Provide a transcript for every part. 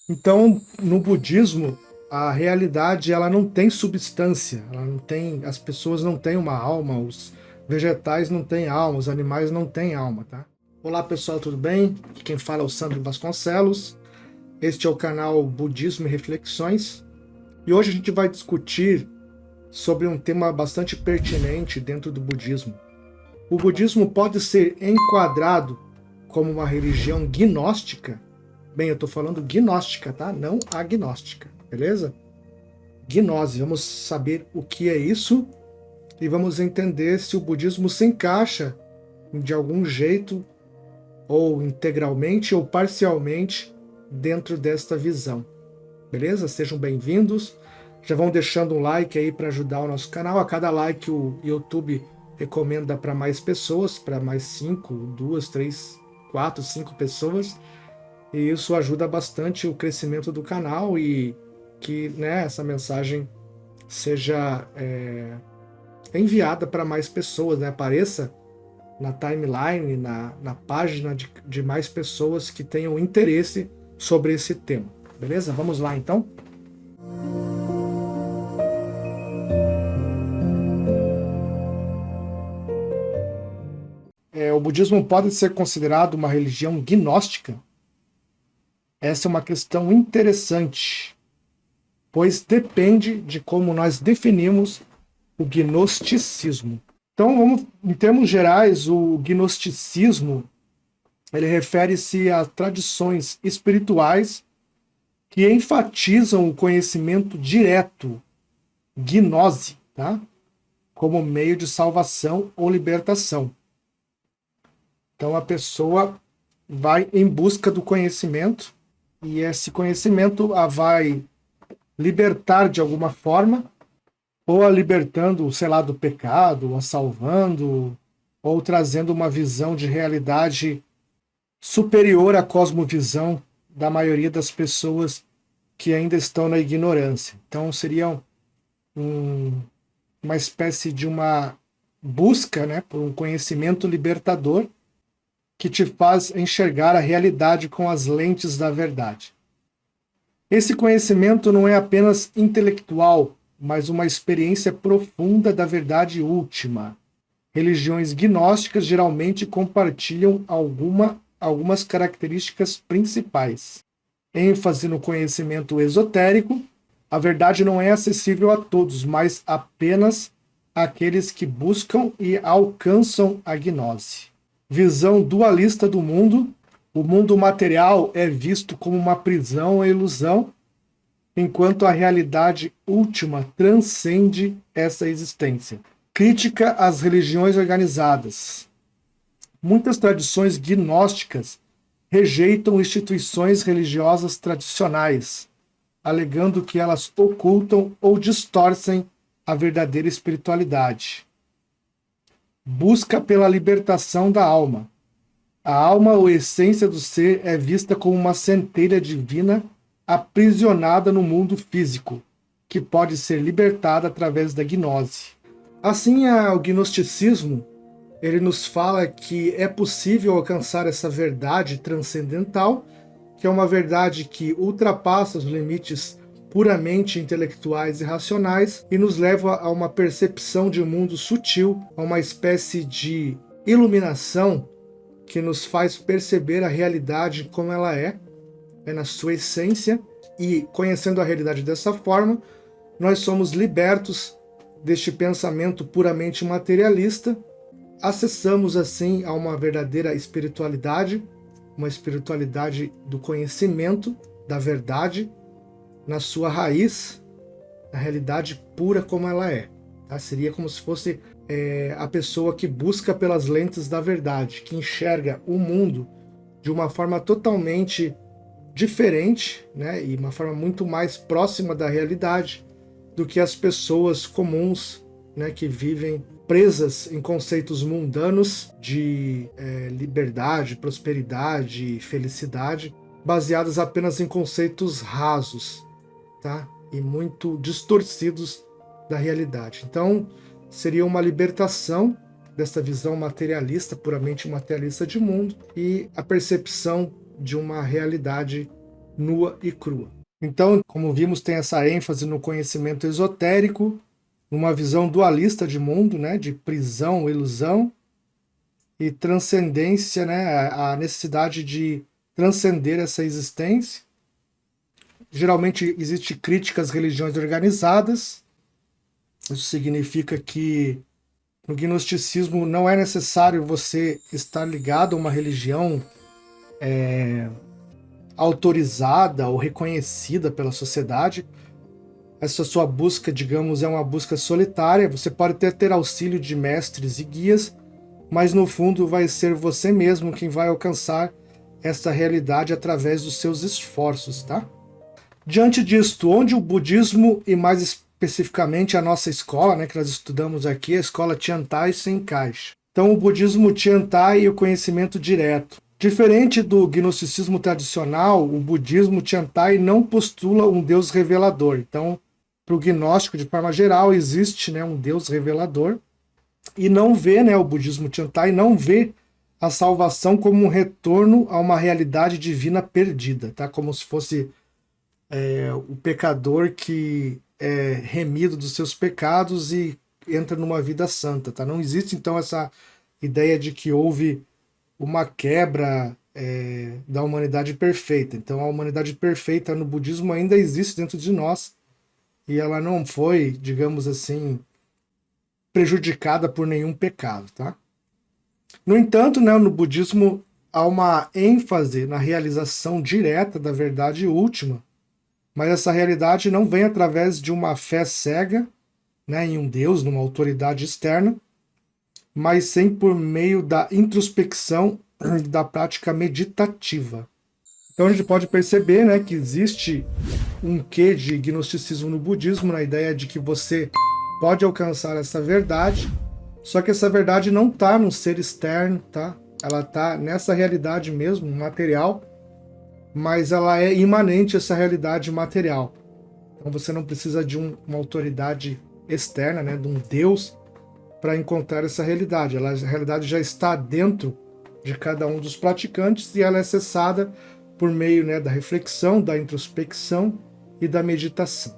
Então, no budismo, a realidade ela não tem substância, ela não tem, as pessoas não têm uma alma, os vegetais não têm alma, os animais não têm alma, tá? Olá pessoal, tudo bem? Aqui quem fala é o Sandro Vasconcelos. Este é o canal Budismo e Reflexões. E hoje a gente vai discutir sobre um tema bastante pertinente dentro do budismo. O budismo pode ser enquadrado como uma religião gnóstica. Bem, eu estou falando gnóstica, tá? Não agnóstica, beleza? Gnose, vamos saber o que é isso e vamos entender se o budismo se encaixa de algum jeito, ou integralmente ou parcialmente, dentro desta visão. Beleza? Sejam bem-vindos. Já vão deixando um like aí para ajudar o nosso canal. A cada like o YouTube recomenda para mais pessoas, para mais 5, 2, 3, 4, 5 pessoas. E isso ajuda bastante o crescimento do canal e que, né, essa mensagem seja enviada para mais pessoas, né, apareça na timeline, na página de mais pessoas que tenham interesse sobre esse tema. Beleza? Vamos lá então? O budismo pode ser considerado uma religião gnóstica? Essa é uma questão interessante, pois depende de como nós definimos o gnosticismo. Então, em termos gerais, o gnosticismo ele refere-se a tradições espirituais que enfatizam o conhecimento direto, gnose, tá? Como meio de salvação ou libertação. Então, a pessoa vai em busca do conhecimento e esse conhecimento a vai libertar de alguma forma, ou a libertando, sei lá, do pecado, ou a salvando, ou trazendo uma visão de realidade superior à cosmovisão da maioria das pessoas que ainda estão na ignorância. Então seria uma espécie de uma busca, né, por um conhecimento libertador que te faz enxergar a realidade com as lentes da verdade. Esse conhecimento não é apenas intelectual, mas uma experiência profunda da verdade última. Religiões gnósticas geralmente compartilham algumas características principais. ênfase no conhecimento esotérico, a verdade não é acessível a todos, mas apenas àqueles que buscam e alcançam a gnose. Visão dualista do mundo, o mundo material é visto como uma prisão ou ilusão, enquanto a realidade última transcende essa existência. Crítica às religiões organizadas. Muitas tradições gnósticas rejeitam instituições religiosas tradicionais, alegando que elas ocultam ou distorcem a verdadeira espiritualidade. Busca pela libertação da alma. A alma ou essência do ser é vista como uma centelha divina aprisionada no mundo físico, que pode ser libertada através da gnose. Assim, o gnosticismo ele nos fala que é possível alcançar essa verdade transcendental, que é uma verdade que ultrapassa os limites puramente intelectuais e racionais e nos leva a uma percepção de um mundo sutil, a uma espécie de iluminação que nos faz perceber a realidade como ela é na sua essência, e conhecendo a realidade dessa forma, nós somos libertos deste pensamento puramente materialista. Acessamos assim a uma verdadeira espiritualidade, uma espiritualidade do conhecimento, da verdade, na sua raiz, na realidade pura como ela é. Tá? Seria como se fosse a pessoa que busca pelas lentes da verdade, que enxerga o mundo de uma forma totalmente diferente, né, e uma forma muito mais próxima da realidade do que as pessoas comuns, né, que vivem presas em conceitos mundanos de liberdade, prosperidade, felicidade, baseadas apenas em conceitos rasos, tá? E muito distorcidos da realidade. Então, seria uma libertação dessa visão materialista, puramente materialista de mundo, e a percepção de uma realidade nua e crua. Então, como vimos, tem essa ênfase no conhecimento esotérico, numa visão dualista de mundo, né, de prisão, ilusão e transcendência, né, a necessidade de transcender essa existência. Geralmente existe crítica às religiões organizadas. Isso significa que no gnosticismo não é necessário você estar ligado a uma religião autorizada ou reconhecida pela sociedade. Essa sua busca, digamos, é uma busca solitária. Você pode até ter auxílio de mestres e guias, mas no fundo vai ser você mesmo quem vai alcançar essa realidade através dos seus esforços, tá? Diante disto, onde o budismo e mais especificamente a nossa escola, né, que nós estudamos aqui, a escola Tiantai, se encaixa? Então, o budismo Tiantai e o conhecimento direto. Diferente do gnosticismo tradicional, o budismo Tiantai não postula um Deus revelador. Então, para o gnóstico, de forma geral, existe, né, um Deus revelador e não vê, né, o budismo Tiantai não vê a salvação como um retorno a uma realidade divina perdida, tá? Como se fosse o pecador que é remido dos seus pecados e entra numa vida santa, tá? Não existe, então, essa ideia de que houve uma quebra da humanidade perfeita. Então, a humanidade perfeita no budismo ainda existe dentro de nós e ela não foi, digamos assim, prejudicada por nenhum pecado, tá? No entanto, né, no budismo há uma ênfase na realização direta da verdade última, mas essa realidade não vem através de uma fé cega, né, em um Deus, numa autoridade externa, mas sim por meio da introspecção e da prática meditativa. Então a gente pode perceber, né, que existe um quê de gnosticismo no budismo, na ideia de que você pode alcançar essa verdade, só que essa verdade não está num ser externo, tá? Ela está nessa realidade mesmo, material, mas ela é imanente a essa realidade material. Então você não precisa de uma autoridade externa, né, de um Deus, para encontrar essa realidade. A realidade já está dentro de cada um dos praticantes e ela é acessada por meio, né, da reflexão, da introspecção e da meditação.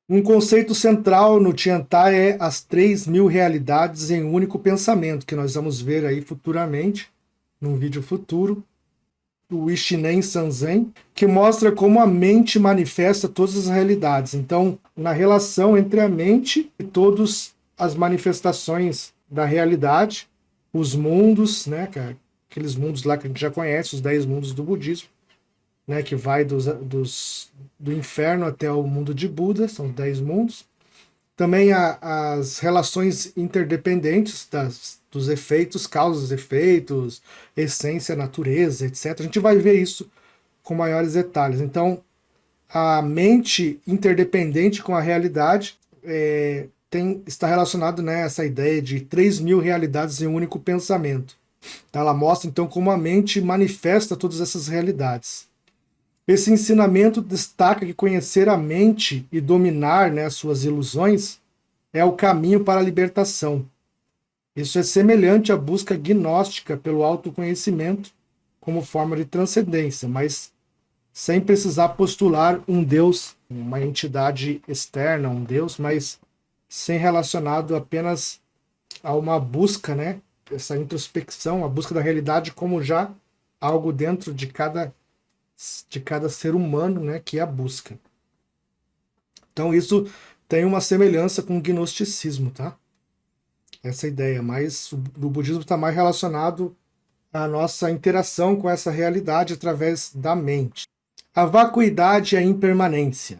Um conceito central no Tiantai é as 3.000 realidades em um único pensamento, que nós vamos ver aí futuramente, num vídeo futuro, o Ishinen Sanzen, que mostra como a mente manifesta todas as realidades. Então, na relação entre a mente e todas as manifestações da realidade, os mundos, né, aqueles mundos lá que a gente já conhece, os 10 mundos do budismo, né, que vai do inferno até o mundo de Buda, são 10 mundos. Também as relações interdependentes dos efeitos, causas, efeitos, essência, natureza, etc. A gente vai ver isso com maiores detalhes. Então, a mente interdependente com a realidade está relacionado, né, a essa ideia de 3.000 realidades em um único pensamento. Ela mostra, então, como a mente manifesta todas essas realidades. Esse ensinamento destaca que conhecer a mente e dominar, né, suas ilusões é o caminho para a libertação. Isso é semelhante à busca gnóstica pelo autoconhecimento como forma de transcendência, mas sem precisar postular um Deus, uma entidade externa, um Deus, mas sem relacionado apenas a uma busca, né, essa introspecção, a busca da realidade como já algo dentro de cada ser humano, né, que é a busca. Então isso tem uma semelhança com o gnosticismo, tá? Essa ideia, mas o budismo está mais relacionado à nossa interação com essa realidade através da mente. A vacuidade e a impermanência.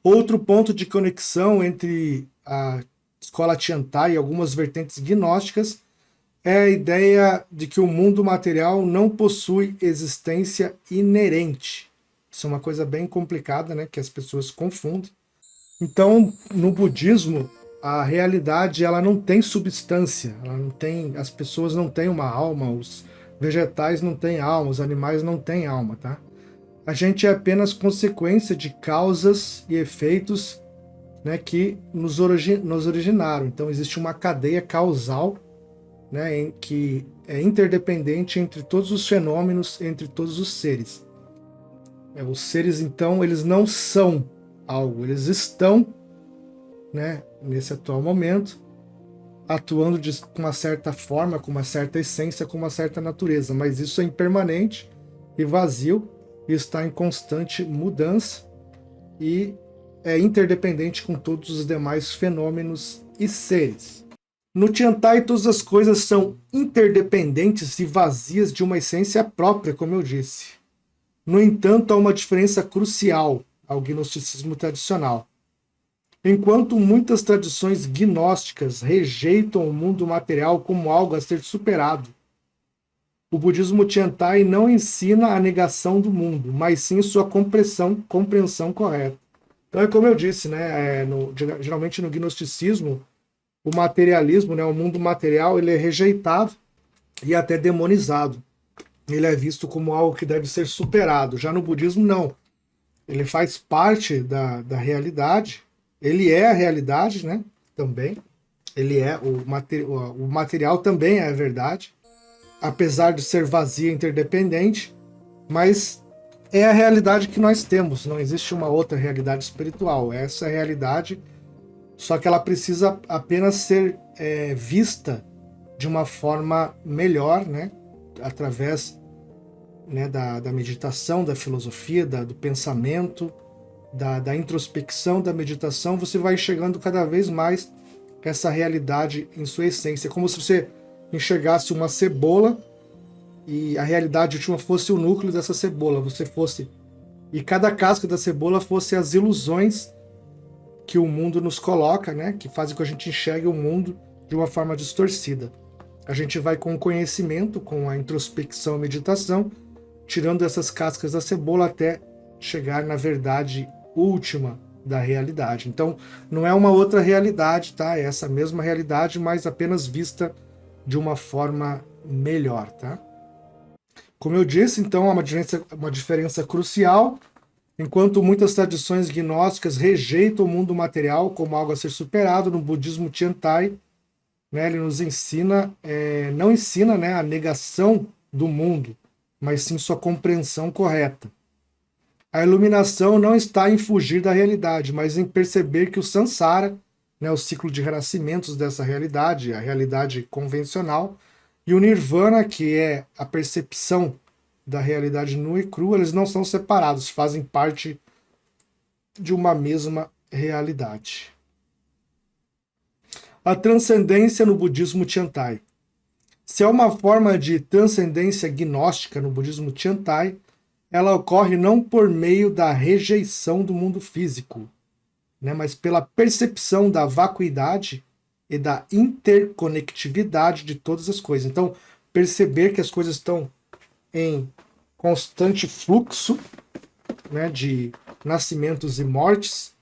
Outro ponto de conexão entre a escola Tiantai e algumas vertentes gnósticas é a ideia de que o mundo material não possui existência inerente. Isso é uma coisa bem complicada, né, que as pessoas confundem. Então, no budismo, a realidade ela não tem substância, ela não tem, as pessoas não têm uma alma, os vegetais não têm alma, os animais não têm alma, tá? A gente é apenas consequência de causas e efeitos, né, que nos originaram. Então, existe uma cadeia causal, né, que é interdependente entre todos os fenômenos, entre todos os seres. Os seres, então, eles não são algo, eles estão, né, nesse atual momento, atuando com uma certa forma, com uma certa essência, com uma certa natureza, mas isso é impermanente e vazio, e está em constante mudança e é interdependente com todos os demais fenômenos e seres. No Tiantai, todas as coisas são interdependentes e vazias de uma essência própria, como eu disse. No entanto, há uma diferença crucial ao gnosticismo tradicional. Enquanto muitas tradições gnósticas rejeitam o mundo material como algo a ser superado, o budismo Tiantai não ensina a negação do mundo, mas sim sua compreensão correta. Então é como eu disse, né? Geralmente no gnosticismo, o materialismo, né, o mundo material, ele é rejeitado e até demonizado. Ele é visto como algo que deve ser superado. Já no budismo, não. Ele faz parte da realidade. Ele é a realidade, né? Também. Ele é o material também é a verdade, apesar de ser vazio e interdependente, mas é a realidade que nós temos. Não existe uma outra realidade espiritual. Essa é a realidade, só que ela precisa apenas ser vista de uma forma melhor, né? Através, né, da meditação, da filosofia, do pensamento, da introspecção, da meditação, você vai enxergando cada vez mais essa realidade em sua essência. É como se você enxergasse uma cebola e a realidade última fosse o núcleo dessa cebola. E cada casca da cebola fosse as ilusões que o mundo nos coloca, né? Que fazem com que a gente enxergue o mundo de uma forma distorcida. A gente vai com o conhecimento, com a introspecção e meditação, tirando essas cascas da cebola até chegar na verdade última da realidade. Então, não é uma outra realidade, tá? É essa mesma realidade, mas apenas vista de uma forma melhor, tá? Como eu disse, então, há uma diferença crucial. Enquanto muitas tradições gnósticas rejeitam o mundo material como algo a ser superado, no budismo Tiantai, né, ele nos ensina, não ensina, né, a negação do mundo, mas sim sua compreensão correta. A iluminação não está em fugir da realidade, mas em perceber que o samsara, né, o ciclo de renascimentos dessa realidade, a realidade convencional, e o nirvana, que é a percepção da realidade nua e crua, eles não são separados, fazem parte de uma mesma realidade. A transcendência no budismo Tiantai. Se é uma forma de transcendência gnóstica no budismo Tiantai, ela ocorre não por meio da rejeição do mundo físico, né, mas pela percepção da vacuidade e da interconectividade de todas as coisas. Então, perceber que as coisas estão em constante fluxo, né, de nascimentos e mortes.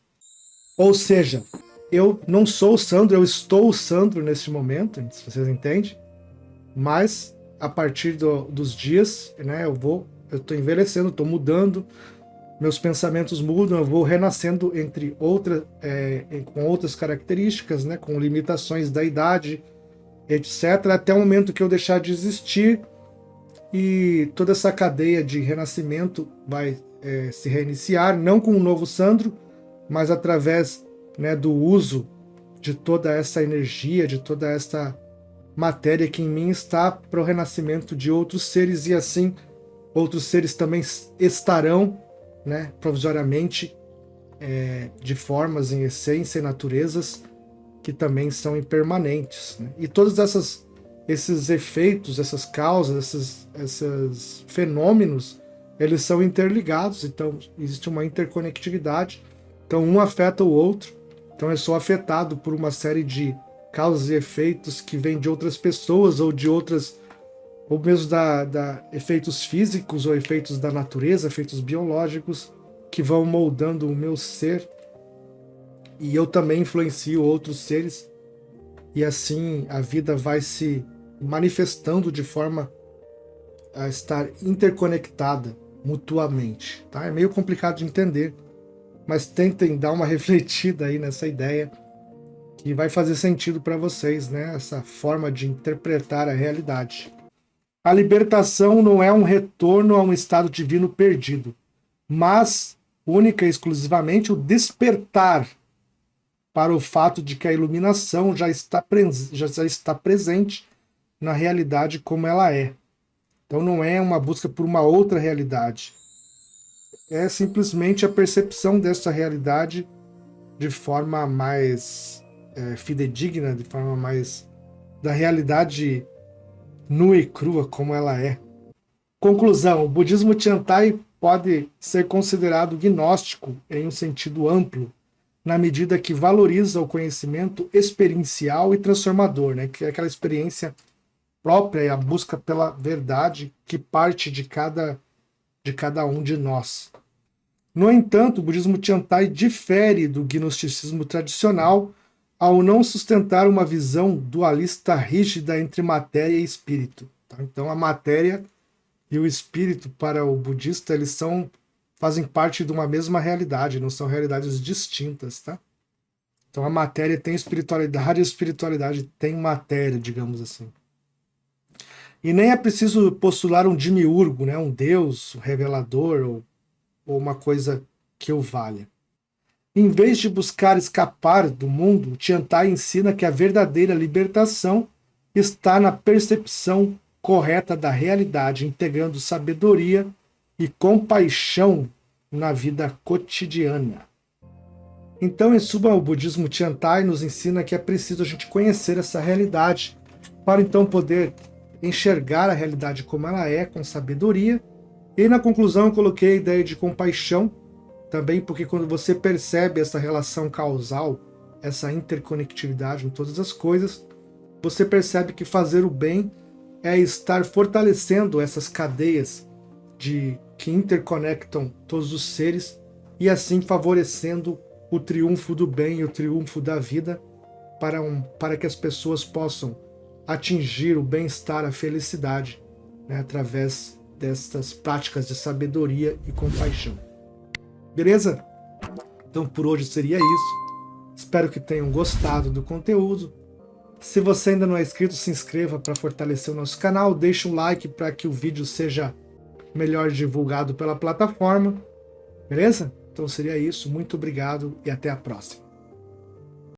Ou seja, eu não sou o Sandro, eu estou o Sandro nesse momento, se vocês entendem. Mas a partir dos dias, né, eu estou envelhecendo, estou mudando, meus pensamentos mudam, eu vou renascendo com outras características, né, com limitações da idade, etc., até o momento que eu deixar de existir e toda essa cadeia de renascimento vai se reiniciar, não com um novo Sandro, mas através, né, do uso de toda essa energia, de toda essa matéria que em mim está para o renascimento de outros seres, e assim outros seres também estarão, né, provisoriamente, de formas em essência e naturezas que também são impermanentes, né? E todos esses efeitos, essas causas, esses fenômenos, eles são interligados, então existe uma interconectividade, então um afeta o outro, então eu sou afetado por uma série de causas e efeitos que vêm de outras pessoas ou de outras, ou mesmo efeitos físicos ou efeitos da natureza, efeitos biológicos que vão moldando o meu ser, e eu também influencio outros seres, e assim a vida vai se manifestando de forma a estar interconectada mutuamente, tá? É meio complicado de entender, mas tentem dar uma refletida aí nessa ideia que vai fazer sentido para vocês, né? Essa forma de interpretar a realidade. A libertação não é um retorno a um estado divino perdido, mas única e exclusivamente o despertar para o fato de que a iluminação já está presente na realidade como ela é. Então não é uma busca por uma outra realidade. É simplesmente a percepção dessa realidade de forma mais fidedigna, de forma mais da realidade nua e crua como ela é. Conclusão: o budismo Tiantai pode ser considerado gnóstico em um sentido amplo, na medida que valoriza o conhecimento experiencial e transformador, né? Que é aquela experiência própria e a busca pela verdade que parte de cada um de nós. No entanto, o budismo Tiantai difere do gnosticismo tradicional ao não sustentar uma visão dualista rígida entre matéria e espírito. Tá? Então, a matéria e o espírito, para o budista, eles fazem parte de uma mesma realidade, não são realidades distintas. Tá? Então, a matéria tem espiritualidade e a espiritualidade tem matéria, digamos assim. E nem é preciso postular um demiurgo, né? Um deus, um revelador ou uma coisa que o valha. Em vez de buscar escapar do mundo, Tiantai ensina que a verdadeira libertação está na percepção correta da realidade, integrando sabedoria e compaixão na vida cotidiana. Então, em suma, o budismo Tiantai nos ensina que é preciso a gente conhecer essa realidade para então poder enxergar a realidade como ela é, com sabedoria. E na conclusão eu coloquei a ideia de compaixão, também porque quando você percebe essa relação causal, essa interconectividade em todas as coisas, você percebe que fazer o bem é estar fortalecendo essas cadeias que interconectam todos os seres e assim favorecendo o triunfo do bem e o triunfo da vida para que as pessoas possam atingir o bem-estar, a felicidade, né, através dessas práticas de sabedoria e compaixão. Beleza? Então por hoje seria isso. Espero que tenham gostado do conteúdo. Se você ainda não é inscrito, se inscreva para fortalecer o nosso canal. Deixe um like para que o vídeo seja melhor divulgado pela plataforma. Beleza? Então seria isso. Muito obrigado e até a próxima.